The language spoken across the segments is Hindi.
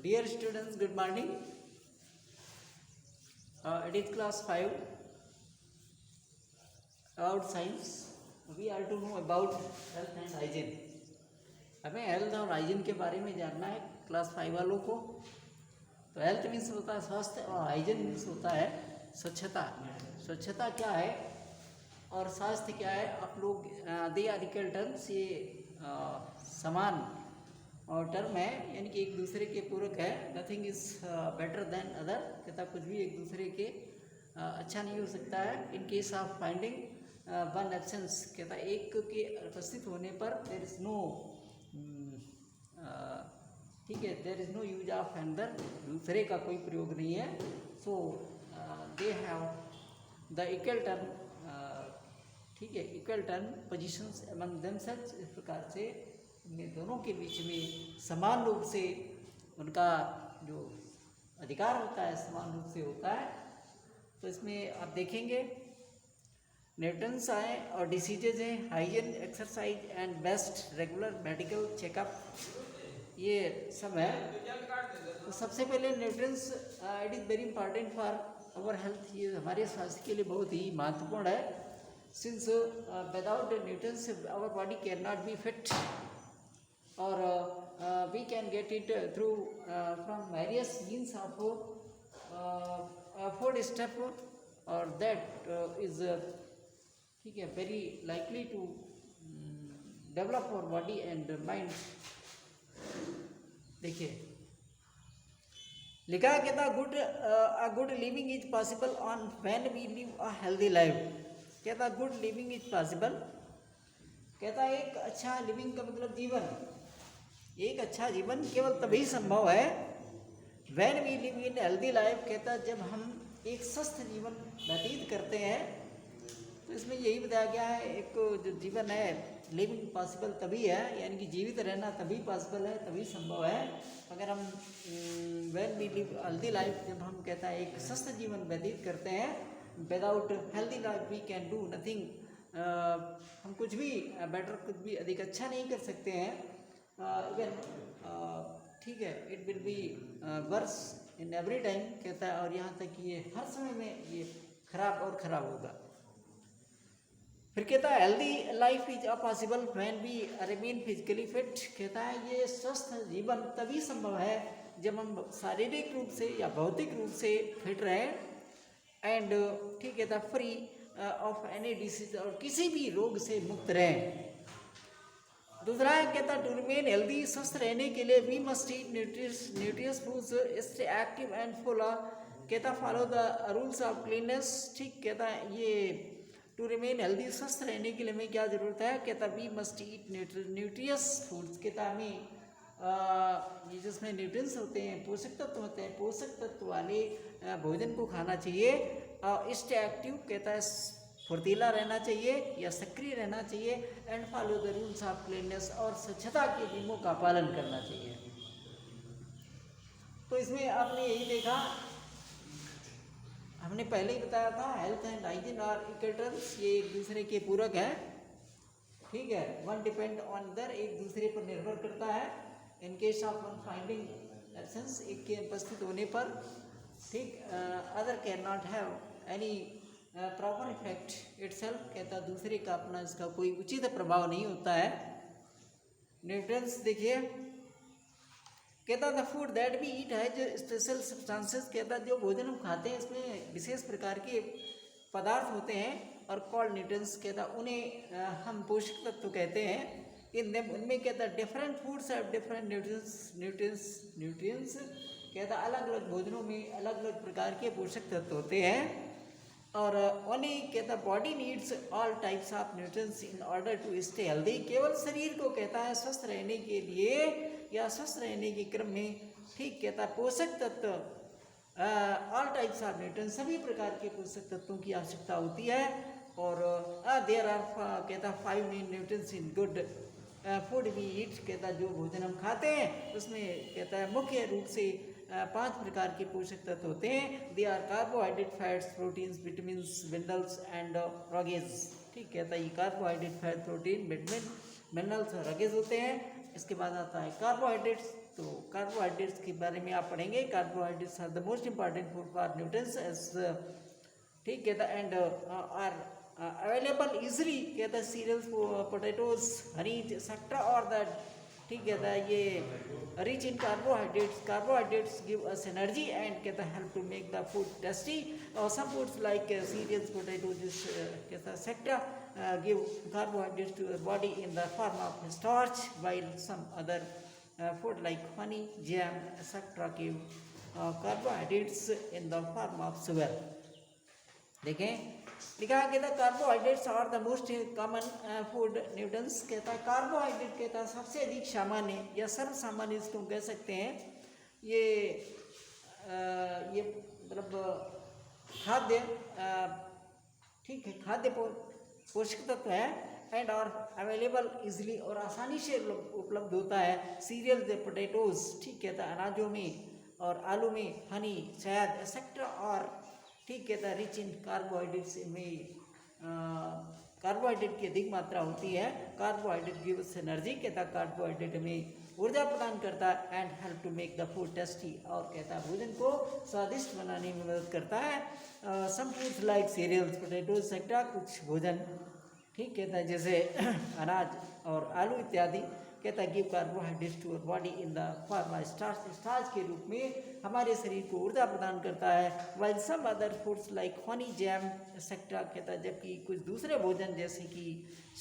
Dear students, good morning. It is class 5 about science. We are to know about health and hygiene. हमें हेल्थ और हाइजीन के बारे में जानना है क्लास 5 वालों को। तो हेल्थ मीन्स होता है स्वास्थ्य और हाइजीन मीन्स होता है स्वच्छता। स्वच्छता क्या है और स्वास्थ्य क्या है, आप लोग दे आर्टिकल टर्म्स, ये समान और टर्म है, यानी कि एक दूसरे के पूरक है। Nothing is better than other, कहता कुछ भी एक दूसरे के अच्छा नहीं हो सकता है। In case of finding one absence, कहता एक के उपस्थित होने पर देयर इज नो, ठीक है, there is no use of another, दूसरे का कोई प्रयोग नहीं है। So they have the equal term, ठीक है, equal term positions among themselves. इस प्रकार से इन दोनों के बीच में समान रूप से उनका जो अधिकार होता है समान रूप से होता है। तो इसमें आप देखेंगे न्यूट्रंस आए और डिसीजेज हैं, hygiene, exercise and best regular medical checkup, ये सब है। तो सबसे पहले nutrients, it is very important for our health, ये हमारे स्वास्थ्य के लिए बहुत ही महत्वपूर्ण है। Since without nutrients our body can not be fit, और we can get it through from various means of food step, or that is ठीक है, very likely to develop our body and mind। देखिए लिखा है, कहता good a good living is possible on when we live a healthy life। कहता गुड लिविंग इज पॉसिबल, कहता एक अच्छा लिविंग का मतलब जीवन, एक अच्छा जीवन केवल तभी संभव है when we live in healthy life, कहता जब हम एक स्वस्थ जीवन व्यतीत करते हैं। तो इसमें यही बताया गया है, एक जो जीवन है लिविंग पॉसिबल तभी है, यानी कि जीवित रहना तभी पॉसिबल है, तभी संभव है अगर हम when we live healthy life, जब हम कहता है एक स्वस्थ जीवन व्यतीत करते हैं। Without healthy life we can do nothing, हम कुछ भी बेटर, कुछ भी अधिक अच्छा नहीं कर सकते हैं। इवन ठीक है, it will be verse in every time, कहता है, और यहाँ तक कि ये हर समय में ये खराब और खराब होगा। फिर कहता है healthy life is possible when we remain physically fit, कहता है ये स्वस्थ जीवन तभी संभव है जब हम शारीरिक रूप से या भौतिक रूप से फिट रहें, एंड ठीक कहता फ्री ऑफ एनी डिसीज, और किसी भी रोग से मुक्त रहें। दूसरा है, कहता टू रिमेन हेल्दी, स्वस्थ रहने के लिए we must eat nutritious foods, stay active and full, कहता follow the rules of cleanliness. ठीक कहता ये टू रिमेन हेल्दी, स्वस्थ रहने के लिए हमें क्या जरूरत है, कहता we must eat nutritious foods, कहता हमें ये जिसमें न्यूट्रिएंट्स होते हैं, पोषक तत्व होते हैं, पोषक तत्व वाले भोजन को खाना चाहिए। स्टे एक्टिव, कहता है फुर्तीला रहना चाहिए या सक्रिय रहना चाहिए, and follow the rules of cleanness, और स्वच्छता के नियमों का पालन करना चाहिए। तो इसमें आपने यही देखा, हमने पहले ही बताया था हेल्थ एंड हाइजीन और इक्वल टर्म्स, ये एक दूसरे के पूरक है। ठीक है, वन डिपेंड ऑन अदर, एक दूसरे पर निर्भर करता है। In case of one finding absence, एक के उपस्थित होने पर, ठीक, other can not have any proper effect itself, कहता दूसरे का अपना इसका कोई उचित प्रभाव नहीं होता है। न्यूट्रिएंट्स देखिए, कहता the food that we eat है जो स्पेशल सब्सटेंसेस, कहता जो भोजन हम खाते हैं इसमें विशेष प्रकार के पदार्थ होते हैं, और कॉल्ड न्यूट्रिएंट्स, कहता उन्हें हम पोषक तत्व कहते हैं। इन देम, उनमें कहता different foods have different nutrients, कहता अलग अलग भोजनों में अलग अलग प्रकार के पोषक तत्व होते हैं। और ओनली, कहता body needs all types of nutrients in order to stay healthy, केवल शरीर को कहता है स्वस्थ रहने के लिए या स्वस्थ रहने के क्रम में, ठीक, कहता पोषक तत्व ऑल टाइप्स ऑफ न्यूट्रिएंट्स, सभी प्रकार के पोषक तत्वों की आवश्यकता होती है। और देयर आर, कहता 5 main nutrients in good food we eat, कहता जो भोजन हम खाते हैं उसमें कहता है मुख्य रूप से 5 प्रकार के पोषक तत्व होते हैं। They are carbohydrate, fats, proteins, vitamins, minerals and roughage. ठीक कहता है ये carbohydrate, fat, protein, vitamin, minerals और रॉगेज होते हैं। इसके बाद आता है कार्बोहाइड्रेट्स, तो कार्बोहाइड्रेट्स के बारे में आप पढ़ेंगे। Carbohydrates are the most important food for nutrients as ठीक कहता एंड आर अवेलेबल इजली कहता सीरियल्स पोटैटोज हनी एक्सेट्रा और द ठीक कहता है ये rich in carbohydrates give us energy and कहता help to make the food tasty और some foods like cereals potatoes कहता etcetera give carbohydrates to your body in the form of starch while some other food like honey jam etc give carbohydrates in the form of sugar। देखें लिखा कहता carbohydrates are the most common food nutrients कहता है कार्बोहाइड्रेट कहता है सबसे अधिक सामान्य या सर्वसामान्य इसको कह सकते हैं। ये मतलब खाद्य ठीक है खाद्य पोषक तत्व है एंड और अवेलेबल इजीली और आसानी से उपलब्ध होता है। सीरियल पोटैटोज ठीक कहता है अनाजों में और आलू में हनी शहद एक्सेट्रा और ठीक कहता है रिच इन कार्बोहाइड्रेट्स में कार्बोहाइड्रेट की अधिक मात्रा होती है। कार्बोहाइड्रेट गिव्स एनर्जी कहता है कार्बोहाइड्रेट में ऊर्जा प्रदान करता है and help to make the food tasty और कहता है भोजन को स्वादिष्ट बनाने में मदद करता है। Some foods like cereals potatoes etcetera कुछ भोजन ठीक कहता है जैसे अनाज और आलू इत्यादि कहता है give carbohydrates to our body in the form of starch के रूप में हमारे शरीर को ऊर्जा प्रदान करता है। While some other foods like honey jam etcetera कहता है जबकि कुछ दूसरे भोजन जैसे कि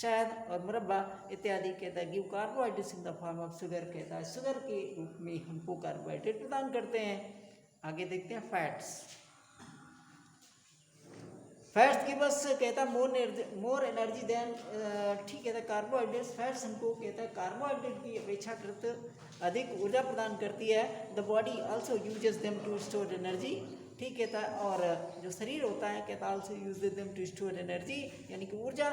शहद और मुरब्बा इत्यादि कहता है give carbohydrates in the form of sugar कहता है शुगर के रूप में हमको कार्बोहाइड्रेट प्रदान करते हैं। आगे देखते हैं फैट्स की बस कहता है मोर एनर्जी देन ठीक कहता है कार्बोहाइड्रेट्स फैट्स हमको कहता है कार्बोहाइड्रेट की अपेक्षाकृत अधिक ऊर्जा प्रदान करती है। The body also uses them to store energy ठीक कहता है और जो शरीर होता है कहता है also use them to store energy यानी कि ऊर्जा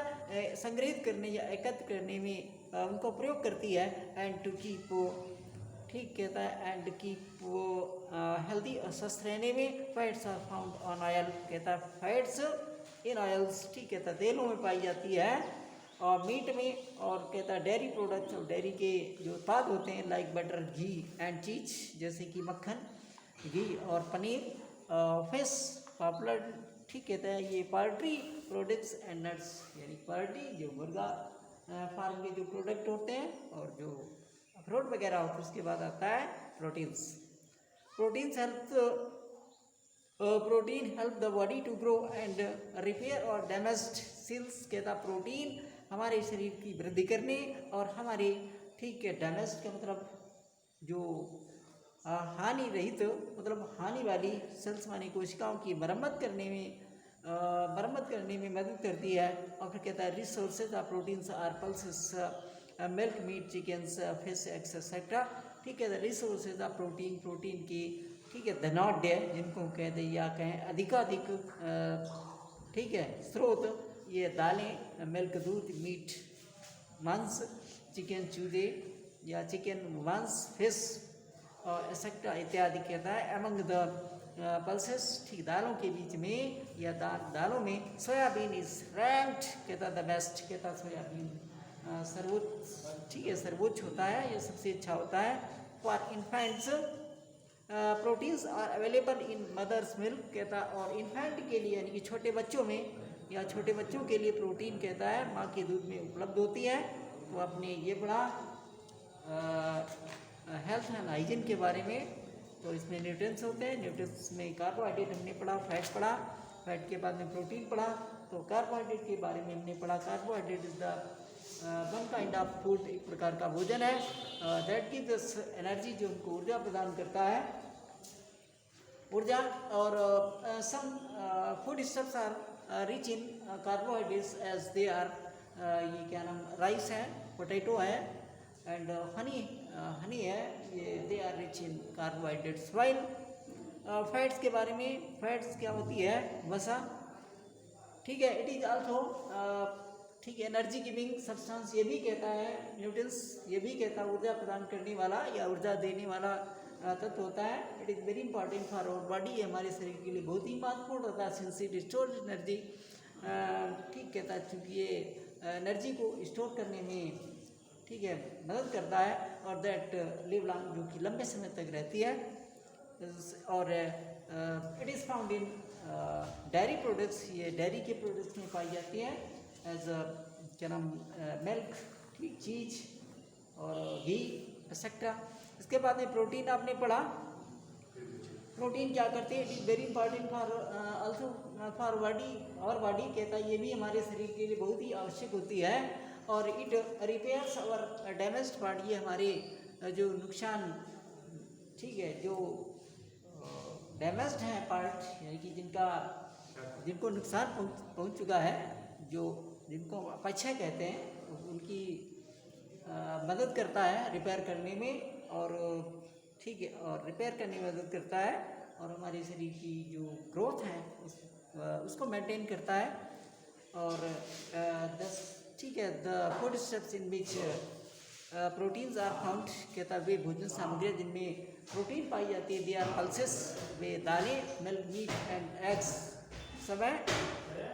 संग्रहित करने या एकत्र करने में उनको प्रयोग करती है। एंड टू कीप ठीक कहता है एंड कीप हेल्दी और स्वस्थ रहने में fats are found on oil कहता है फैट्स इन ऑयल्स ठीक कहता है तेलों में पाई जाती है और मीट में और कहता है डेयरी प्रोडक्ट्स और डेयरी के जो उत्पाद होते हैं लाइक बटर घी एंड चीज जैसे कि मक्खन घी और पनीर फिश पॉपुलर ठीक कहता है ये पोल्ट्री प्रोडक्ट्स एंड नट्स यानी पोल्ट्री जो मुर्गा फार्म के जो प्रोडक्ट होते हैं और जो अखरोट वगैरह होते हैं। उसके बाद आता है proteins help the body to grow and repair और डैमेज्ड सेल्स कहता प्रोटीन हमारे शरीर की वृद्धि करने और हमारे ठीक है डैमेज का मतलब जो हानि रहित मतलब हानि वाली सेल्स मानी कोशिकाओं की मरम्मत करने में मदद करती है। और फिर कहता है resources of proteins are pulses milk meat chickens fish eggs etcetera ठीक है। रिसोर्सेज ऑफ प्रोटीन की ठीक है धनाढ़ जिनको कहते हैं या कहें अधिकाधिक ठीक है स्रोत ये दालें मिल्क दूध मीट मांस चिकन चूजे या चिकन मांस फिश और एक्सेट्रा इत्यादि कहता है। अमंग द पल्सेस ठीक दालों के बीच में या दालों में सोयाबीन इज रैंक्ड कहता द बेस्ट कहता सोयाबीन सर्वोच्च ठीक है सर्वोच्च होता है ये सबसे अच्छा होता है। For infants proteins are available in mother's milk कहता और इन्फेंट के लिए यानी कि छोटे बच्चों में या छोटे बच्चों के लिए प्रोटीन कहता है माँ के दूध में उपलब्ध होती है। तो आपने ये पढ़ा हेल्थ एंड हाइजीन के बारे में। तो इसमें न्यूट्रिएंट्स होते हैं न्यूट्रिएंट्स में कार्बोहाइड्रेट हमने पढ़ा फैट पढ़ा फैट के बाद में प्रोटीन पढ़ा। तो कार्बोहाइड्रेट के बारे में हमने पढ़ा carbohydrate is the one kind of food एक प्रकार का भोजन है दैट गिव्स एनर्जी जो उनको ऊर्जा प्रदान करता है ऊर्जा। और some food stuffs are rich in carbohydrates as they are ये क्या नाम राइस है पोटैटो है एंड हनी है ये they are rich in carbohydrates. While fats के बारे में फैट्स क्या होती है वसा ठीक है इट इज आल्सो ठीक है एनर्जी गिविंग सब्सटेंस ये भी कहता है न्यूट्रिएंट्स ये भी कहता है ऊर्जा प्रदान करने वाला या ऊर्जा देने वाला तत्व होता है। It is very important for our body हमारे शरीर के लिए बहुत ही महत्वपूर्ण होता है सिंस इट स्टोर एनर्जी ठीक कहता है क्योंकि ये एनर्जी को स्टोर करने में ठीक है, मदद करता है, और दैट लिव लॉन्ग, जो कि लंबे समय तक रहती है। और it is found in dairy products, ये डेयरी के प्रोडक्ट्स में पाई जाती है, एज क्या नाम, मिल्क, ठीक, चीज़ और घी एक्सेट्रा। इसके बाद में प्रोटीन आपने पढ़ा। प्रोटीन क्या करते हैं, it is very important for also for body, और बॉडी कहता है ये भी हमारे शरीर के लिए बहुत ही आवश्यक होती है, और it repairs our damaged part, ये हमारे जो नुकसान, ठीक है, जो डैमेज्ड हैं पार्ट, यानी कि जिनको नुकसान पहुंच चुका है, जो जिनको अपक्षय कहते हैं, उनकी मदद करता है रिपेयर करने में, और ठीक है, और रिपेयर करने में मदद करता है, और हमारे शरीर की जो ग्रोथ है उसको मेंटेन करता है। और ठीक है, the food steps in which proteins are found, कहता है वे भोजन सामग्री जिनमें प्रोटीन पाई जाती है, दे आर पल्सेस, वे दालें, मिल्क, मीट एंड एग्स सब है।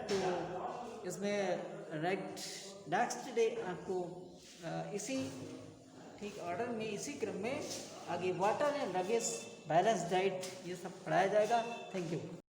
तो इसमें नेक्स्ट डे आपको इसी ठीक ऑर्डर में, इसी क्रम में आगे water and nuggets, balance diet, ये सब पढ़ाया जाएगा। Thank you.